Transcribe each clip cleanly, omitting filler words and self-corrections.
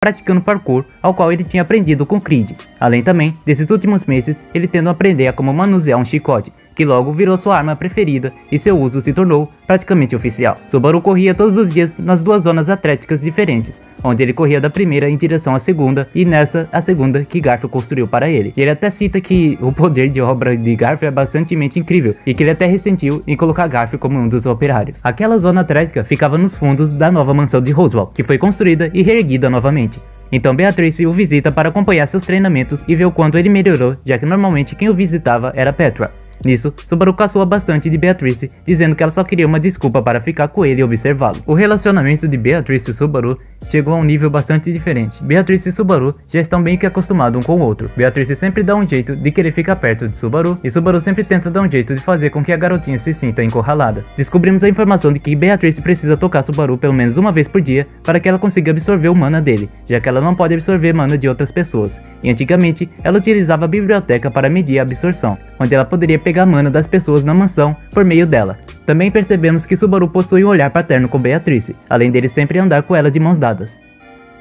praticando parkour, ao qual ele tinha aprendido com Creed. Além também desses últimos meses, ele tendo a aprender a como manusear um chicote, que logo virou sua arma preferida e seu uso se tornou praticamente oficial. Subaru corria todos os dias nas duas zonas atléticas diferentes, onde ele corria da primeira em direção à segunda e nessa a segunda que Garfield construiu para ele. E ele até cita que o poder de obra de Garfield é bastante incrível e que ele até ressentiu em colocar Garfield como um dos operários. Aquela zona atlética ficava nos fundos da nova mansão de Roswell, que foi construída e reerguida novamente. Então Beatrice o visita para acompanhar seus treinamentos e ver o quanto ele melhorou, já que normalmente quem o visitava era Petra. Nisso, Subaru caçoa bastante de Beatrice, dizendo que ela só queria uma desculpa para ficar com ele e observá-lo. O relacionamento de Beatrice e Subaru chegou a um nível bastante diferente. Beatrice e Subaru já estão bem que acostumados um com o outro. Beatrice sempre dá um jeito de querer ficar perto de Subaru, e Subaru sempre tenta dar um jeito de fazer com que a garotinha se sinta encurralada. Descobrimos a informação de que Beatrice precisa tocar Subaru pelo menos uma vez por dia para que ela consiga absorver o mana dele, já que ela não pode absorver mana de outras pessoas. E antigamente, ela utilizava a biblioteca para medir a absorção, onde ela poderia pegar mana das pessoas na mansão por meio dela. Também percebemos que Subaru possui um olhar paterno com Beatrice, além dele sempre andar com ela de mãos dadas.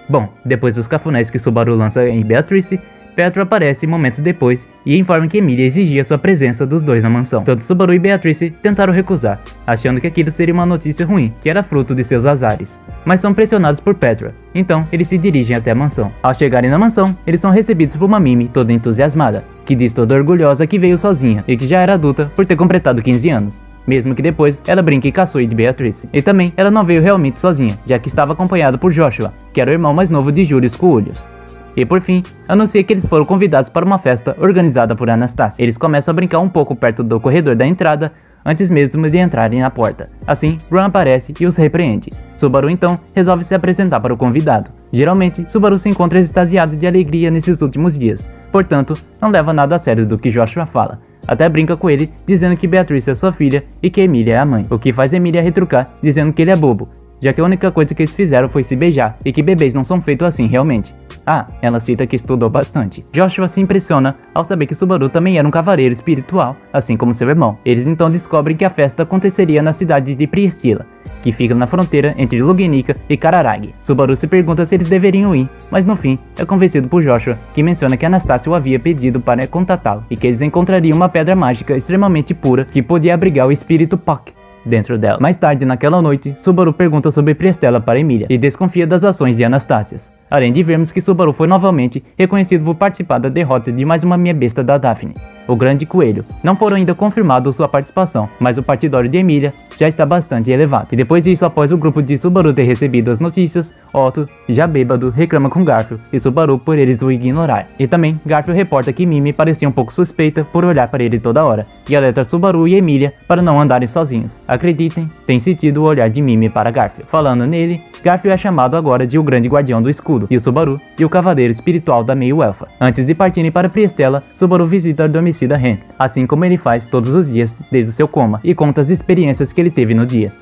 Bom, depois dos cafunés que Subaru lança em Beatrice, Petra aparece momentos depois e informa que Emilia exigia sua presença dos dois na mansão. Tanto Subaru e Beatrice tentaram recusar, achando que aquilo seria uma notícia ruim, que era fruto de seus azares. Mas são pressionados por Petra, então eles se dirigem até a mansão. Ao chegarem na mansão, eles são recebidos por uma Mimi toda entusiasmada, que diz toda orgulhosa que veio sozinha e que já era adulta por ter completado 15 anos. Mesmo que depois ela brinque e caçoe de Beatrice. E também ela não veio realmente sozinha, já que estava acompanhada por Joshua, que era o irmão mais novo de Julius Coolhos. E por fim, anuncia que eles foram convidados para uma festa organizada por Anastasia. Eles começam a brincar um pouco perto do corredor da entrada, antes mesmo de entrarem na porta. Assim, Ron aparece e os repreende. Subaru então resolve se apresentar para o convidado. Geralmente, Subaru se encontra extasiado de alegria nesses últimos dias, portanto, não leva nada a sério do que Joshua fala. Até brinca com ele, dizendo que Beatrice é sua filha e que Emilia é a mãe, o que faz Emilia retrucar, dizendo que ele é bobo, já que a única coisa que eles fizeram foi se beijar e que bebês não são feitos assim realmente. Ah, ela cita que estudou bastante. Joshua se impressiona ao saber que Subaru também era um cavaleiro espiritual, assim como seu irmão. Eles então descobrem que a festa aconteceria na cidade de Priestila, que fica na fronteira entre Lugnica e Kararag. Subaru se pergunta se eles deveriam ir, mas no fim é convencido por Joshua, que menciona que Anastasia o havia pedido para contatá-lo e que eles encontrariam uma pedra mágica extremamente pura que podia abrigar o espírito Puck dentro dela. Mais tarde naquela noite, Subaru pergunta sobre Priestella para Emilia e desconfia das ações de Anastasia. Além de vermos que Subaru foi novamente reconhecido por participar da derrota de mais uma minha besta da Daphne, o Grande Coelho. Não foram ainda confirmados sua participação, mas o partidório de Emilia já está bastante elevado. E depois disso, após o grupo de Subaru ter recebido as notícias, Otto, já bêbado, reclama com Garfield e Subaru por eles o ignorar. E também, Garfield reporta que Mimi parecia um pouco suspeita por olhar para ele toda hora, e alerta Subaru e Emilia para não andarem sozinhos. Acreditem, tem sentido o olhar de Mimi para Garfield. Falando nele, Garfield é chamado agora de o Grande Guardião do Escudo, e o Subaru e o Cavaleiro Espiritual da Meio-Elfa. Antes de partirem para Priestella, Subaru visita a adormecida Ren, assim como ele faz todos os dias desde o seu coma, e conta as experiências que ele teve no dia.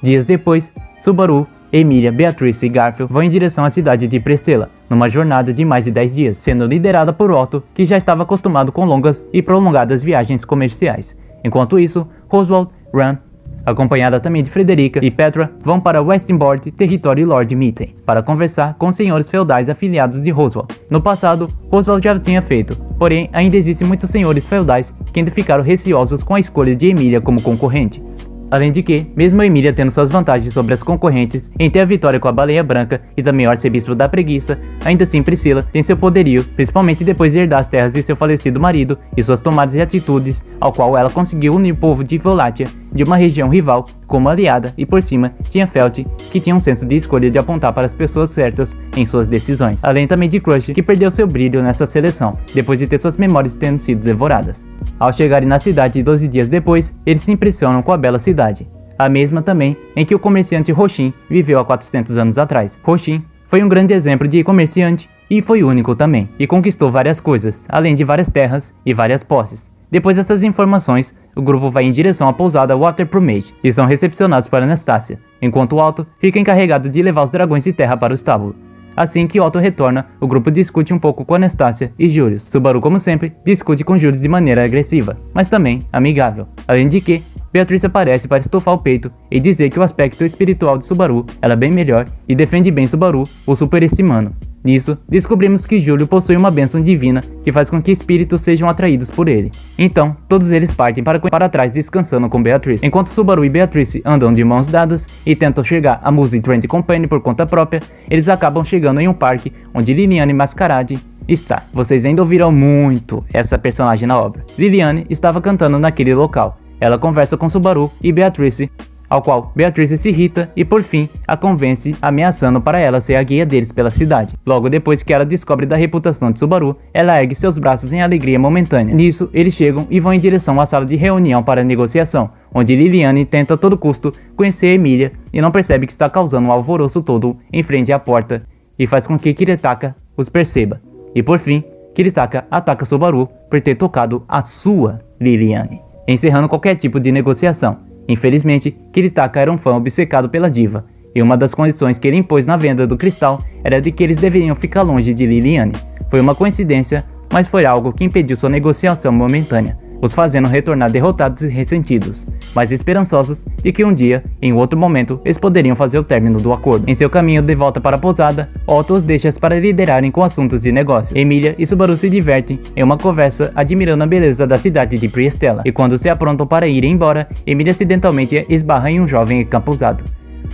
Dias depois, Subaru, Emilia, Beatrice e Garfield vão em direção à cidade de Priestella, numa jornada de mais de 10 dias, sendo liderada por Otto, que já estava acostumado com longas e prolongadas viagens comerciais. Enquanto isso, Roswell, Ram, acompanhada também de Frederica e Petra, vão para Westinbourne, território Lord Mitten, para conversar com os senhores feudais afiliados de Roswell. No passado, Roswell já tinha feito, porém ainda existem muitos senhores feudais que ainda ficaram receosos com a escolha de Emilia como concorrente. Além de que, mesmo a Emilia tendo suas vantagens sobre as concorrentes em ter a vitória com a Baleia Branca e também o arcebispo da Preguiça, ainda assim Priscila tem seu poderio, principalmente depois de herdar as terras de seu falecido marido e suas tomadas e atitudes, ao qual ela conseguiu unir o povo de Volátia de uma região rival como aliada, e por cima tinha Felt, que tinha um senso de escolha de apontar para as pessoas certas em suas decisões, além também de Crush, que perdeu seu brilho nessa seleção, depois de ter suas memórias tendo sido devoradas. Ao chegarem na cidade 12 dias depois, eles se impressionam com a bela cidade, a mesma também em que o comerciante Roshin viveu há 400 anos atrás. Roshin foi um grande exemplo de comerciante e foi único também, e conquistou várias coisas, além de várias terras e várias posses. Depois dessas informações, o grupo vai em direção à pousada Water Plumage e são recepcionados por Anastasia, enquanto Otto fica encarregado de levar os dragões de terra para o estábulo. Assim que Otto retorna, o grupo discute um pouco com Anastasia e Julius. Subaru, como sempre, discute com Julius de maneira agressiva, mas também amigável. Além de que, Beatrice aparece para estufar o peito e dizer que o aspecto espiritual de Subaru era bem melhor e defende bem Subaru, o superestimando. Nisso, descobrimos que Júlio possui uma bênção divina que faz com que espíritos sejam atraídos por ele. Então, todos eles partem para trás descansando com Beatrice. Enquanto Subaru e Beatrice andam de mãos dadas e tentam chegar a Muse Trent Company por conta própria, eles acabam chegando em um parque onde Liliane Mascarade está. Vocês ainda ouviram muito essa personagem na obra. Liliane estava cantando naquele local. Ela conversa com Subaru e Beatrice, ao qual Beatrice se irrita e por fim a convence, ameaçando para ela ser a guia deles pela cidade. Logo depois que ela descobre da reputação de Subaru, ela ergue seus braços em alegria momentânea. Nisso, eles chegam e vão em direção à sala de reunião para negociação, onde Liliane tenta a todo custo conhecer Emília e não percebe que está causando um alvoroço todo em frente à porta e faz com que Kiritaka os perceba. E por fim, Kiritaka ataca Subaru por ter tocado a sua Liliane, encerrando qualquer tipo de negociação. Infelizmente, Kiritaka era um fã obcecado pela diva, e uma das condições que ele impôs na venda do cristal era de que eles deveriam ficar longe de Liliane. Foi uma coincidência, mas foi algo que impediu sua negociação momentânea, os fazendo retornar derrotados e ressentidos, mas esperançosos de que um dia, em outro momento, eles poderiam fazer o término do acordo. Em seu caminho de volta para a pousada, Otto os deixa para liderarem com assuntos de negócios. Emília e Subaru se divertem em uma conversa admirando a beleza da cidade de Priestella, e quando se aprontam para ir embora, Emília acidentalmente esbarra em um jovem encapuzado.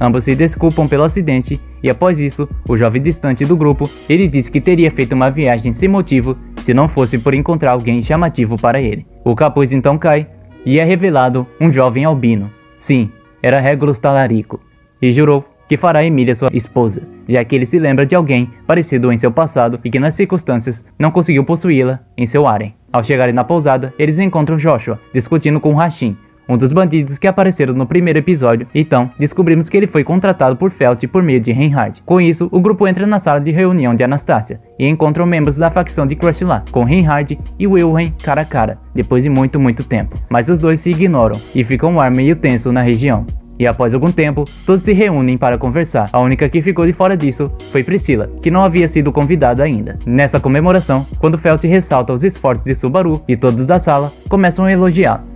Ambos se desculpam pelo acidente e após isso, o jovem distante do grupo, ele diz que teria feito uma viagem sem motivo se não fosse por encontrar alguém chamativo para ele. O capuz então cai e é revelado um jovem albino. Sim, era Regulus Talarico, e jurou que fará Emília sua esposa, já que ele se lembra de alguém parecido em seu passado e que nas circunstâncias não conseguiu possuí-la em seu harem. Ao chegarem na pousada, eles encontram Joshua discutindo com Hashin, um dos bandidos que apareceram no primeiro episódio. Então, descobrimos que ele foi contratado por Felt por meio de Reinhard. Com isso, o grupo entra na sala de reunião de Anastácia e encontram membros da facção de Crush lá, com Reinhard e Wilhelm cara a cara, depois de muito tempo. Mas os dois se ignoram e fica um ar meio tenso na região. E após algum tempo, todos se reúnem para conversar. A única que ficou de fora disso foi Priscila, que não havia sido convidada ainda. Nessa comemoração, quando Felt ressalta os esforços de Subaru e todos da sala começam a elogiá-lo.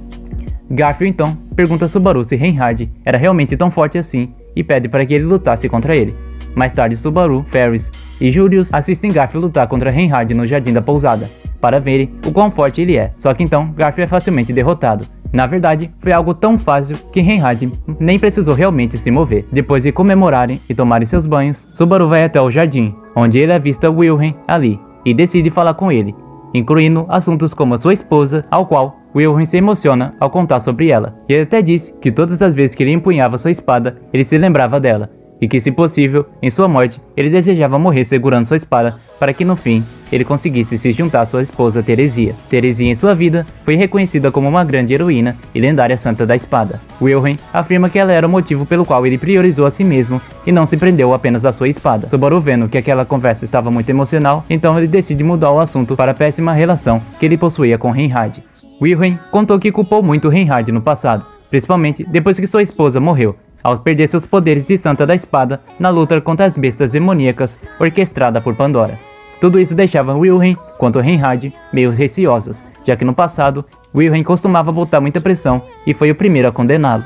Garfield então pergunta a Subaru se Reinhard era realmente tão forte assim e pede para que ele lutasse contra ele. Mais tarde, Subaru, Ferris e Julius assistem Garfield lutar contra Reinhard no jardim da pousada, para verem o quão forte ele é. Só que então, Garfield é facilmente derrotado. Na verdade, foi algo tão fácil que Reinhard nem precisou realmente se mover. Depois de comemorarem e tomarem seus banhos, Subaru vai até o jardim, onde ele avista Wilhelm ali, e decide falar com ele, incluindo assuntos como a sua esposa, ao qual Wilhelm se emociona ao contar sobre ela. E ele até disse que todas as vezes que ele empunhava sua espada, ele se lembrava dela, e que se possível, em sua morte, ele desejava morrer segurando sua espada para que no fim, ele conseguisse se juntar à sua esposa Teresia. Teresia em sua vida foi reconhecida como uma grande heroína e lendária santa da espada. Wilhelm afirma que ela era o motivo pelo qual ele priorizou a si mesmo e não se prendeu apenas à sua espada. Subaru, vendo que aquela conversa estava muito emocional, então ele decide mudar o assunto para a péssima relação que ele possuía com Reinhard. Wilhelm contou que culpou muito Reinhard no passado, principalmente depois que sua esposa morreu, ao perder seus poderes de santa da espada na luta contra as bestas demoníacas orquestrada por Pandora. Tudo isso deixava Wilhelm quanto Reinhard meio receosos, já que no passado, Wilhelm costumava botar muita pressão e foi o primeiro a condená-lo.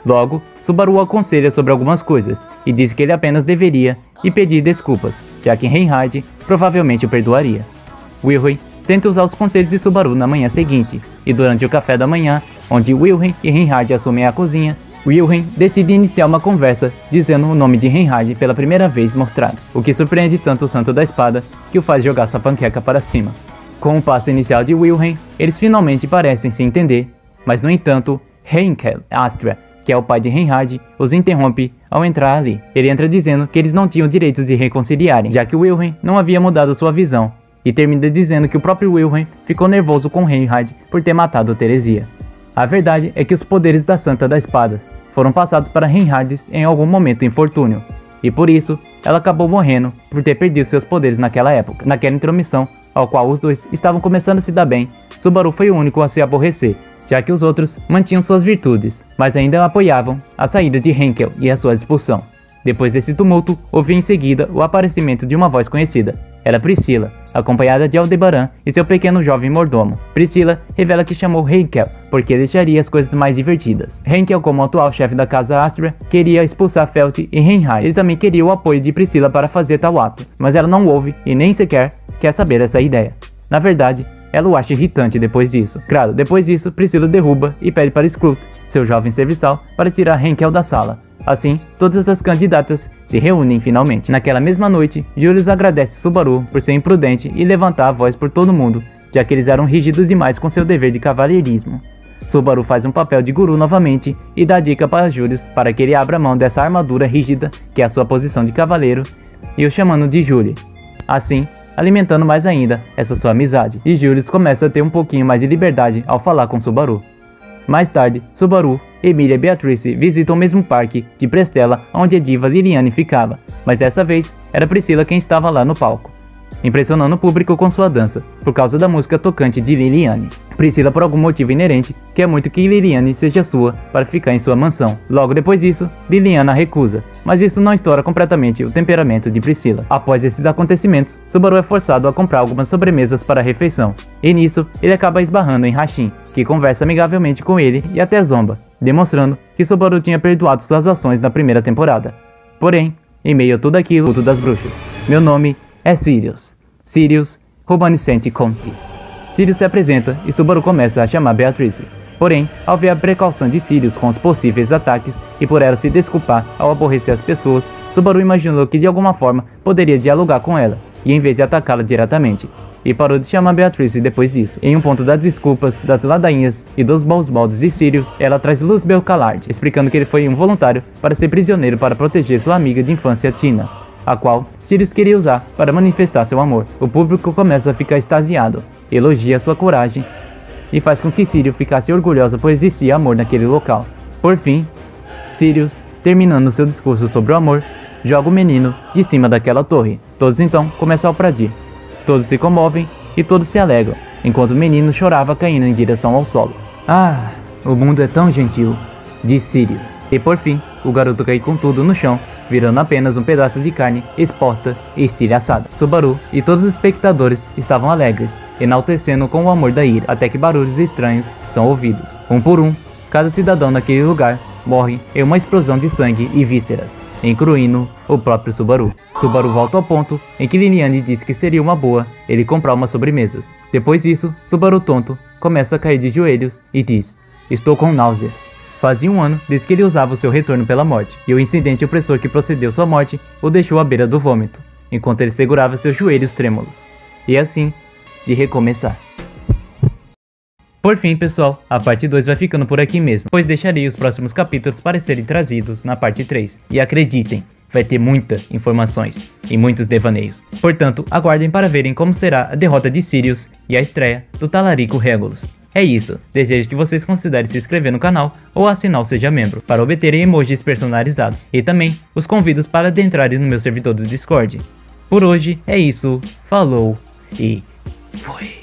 Logo, Subaru o aconselha sobre algumas coisas e diz que ele apenas deveria ir pedir desculpas, já que Reinhard provavelmente o perdoaria. Wilhelm tenta usar os conselhos de Subaru na manhã seguinte, e durante o café da manhã, onde Wilhelm e Reinhard assumem a cozinha, Wilhelm decide iniciar uma conversa dizendo o nome de Reinhard pela primeira vez mostrado, o que surpreende tanto o santo da espada que o faz jogar sua panqueca para cima. Com o passo inicial de Wilhelm, eles finalmente parecem se entender, mas no entanto, Heinkel Astra, que é o pai de Reinhard, os interrompe ao entrar ali. Ele entra dizendo que eles não tinham direito de reconciliarem, já que Wilhelm não havia mudado sua visão, e termina dizendo que o próprio Wilhelm ficou nervoso com Reinhard por ter matado Teresia. A verdade é que os poderes da Santa da Espada foram passados para Reinhard em algum momento infortúnio, e por isso ela acabou morrendo por ter perdido seus poderes naquela época. Naquela intromissão, ao qual os dois estavam começando a se dar bem, Subaru foi o único a se aborrecer, já que os outros mantinham suas virtudes, mas ainda apoiavam a saída de Henkel e a sua expulsão. Depois desse tumulto, houve em seguida o aparecimento de uma voz conhecida. era Priscila, acompanhada de Aldebaran e seu pequeno jovem mordomo. Priscila revela que chamou Henkel porque deixaria as coisas mais divertidas. Henkel, como atual chefe da casa Astria, queria expulsar Felt e Reinhard. Ele também queria o apoio de Priscila para fazer tal ato, mas ela não ouve e nem sequer quer saber dessa ideia. Na verdade, ela o acha irritante depois disso. Claro, depois disso, Priscila derruba e pede para Scrooge, seu jovem serviçal, para tirar Henkel da sala. Assim, todas as candidatas se reúnem finalmente. Naquela mesma noite, Julius agradece Subaru por ser imprudente e levantar a voz por todo mundo, já que eles eram rígidos demais com seu dever de cavalheirismo. Subaru faz um papel de guru novamente e dá dica para Julius para que ele abra mão dessa armadura rígida, que é a sua posição de cavaleiro, e o chamando de Julie. Assim, alimentando mais ainda essa sua amizade, e Julius começa a ter um pouquinho mais de liberdade ao falar com Subaru. Mais tarde, Subaru, Emília e Beatrice visitam o mesmo parque de Prestella onde a diva Liliane ficava, mas dessa vez era Priscila quem estava lá no palco, impressionando o público com sua dança, por causa da música tocante de Liliane. Priscila, por algum motivo inerente, quer muito que Liliane seja sua para ficar em sua mansão. Logo depois disso, Liliane a recusa, mas isso não estoura completamente o temperamento de Priscila. Após esses acontecimentos, Subaru é forçado a comprar algumas sobremesas para a refeição, e nisso ele acaba esbarrando em Hashin, que conversa amigavelmente com ele e até zomba, demonstrando que Subaru tinha perdoado suas ações na primeira temporada. Porém, em meio a tudo aquilo, culto das bruxas. Meu nome é Sirius. Sirius Rubanescente Conte. Sirius se apresenta e Subaru começa a chamar Beatrice. Porém, ao ver a precaução de Sirius com os possíveis ataques e por ela se desculpar ao aborrecer as pessoas, Subaru imaginou que de alguma forma poderia dialogar com ela, e em vez de atacá-la diretamente, e parou de chamar Beatrice depois disso. Em um ponto das desculpas, das ladainhas e dos bons modos de Sirius, ela traz Luzbel Callard, explicando que ele foi um voluntário para ser prisioneiro para proteger sua amiga de infância Tina, a qual Sirius queria usar para manifestar seu amor. O público começa a ficar extasiado, elogia sua coragem e faz com que Sirius ficasse orgulhosa por existir amor naquele local. Por fim, Sirius, terminando seu discurso sobre o amor, joga o menino de cima daquela torre. Todos então começam a aplaudir. Todos se comovem e todos se alegram, enquanto o menino chorava caindo em direção ao solo. Ah, o mundo é tão gentil, disse Sirius. E por fim, o garoto cai com tudo no chão, virando apenas um pedaço de carne exposta e estilhaçada. Subaru e todos os espectadores estavam alegres, enaltecendo com o amor da ira, até que barulhos estranhos são ouvidos. Um por um, cada cidadão naquele lugar morre em uma explosão de sangue e vísceras, incluindo o próprio Subaru. Subaru volta ao ponto em que Liliane disse que seria uma boa ele comprar umas sobremesas. Depois disso, Subaru tonto começa a cair de joelhos e diz: "Estou com náuseas." Fazia um ano desde que ele usava o seu retorno pela morte, e o incidente opressor que procedeu sua morte o deixou à beira do vômito, enquanto ele segurava seus joelhos trêmulos. E assim, de recomeçar. Por fim, pessoal, a parte 2 vai ficando por aqui mesmo, pois deixarei os próximos capítulos para serem trazidos na parte 3. E acreditem, vai ter muitas informações e muitos devaneios. Portanto, aguardem para verem como será a derrota de Sirius e a estreia do Talarico Regulus. É isso, desejo que vocês considerem se inscrever no canal ou assinar o Seja Membro para obterem emojis personalizados. E também os convido para adentrarem no meu servidor do Discord. Por hoje é isso, falou e fui!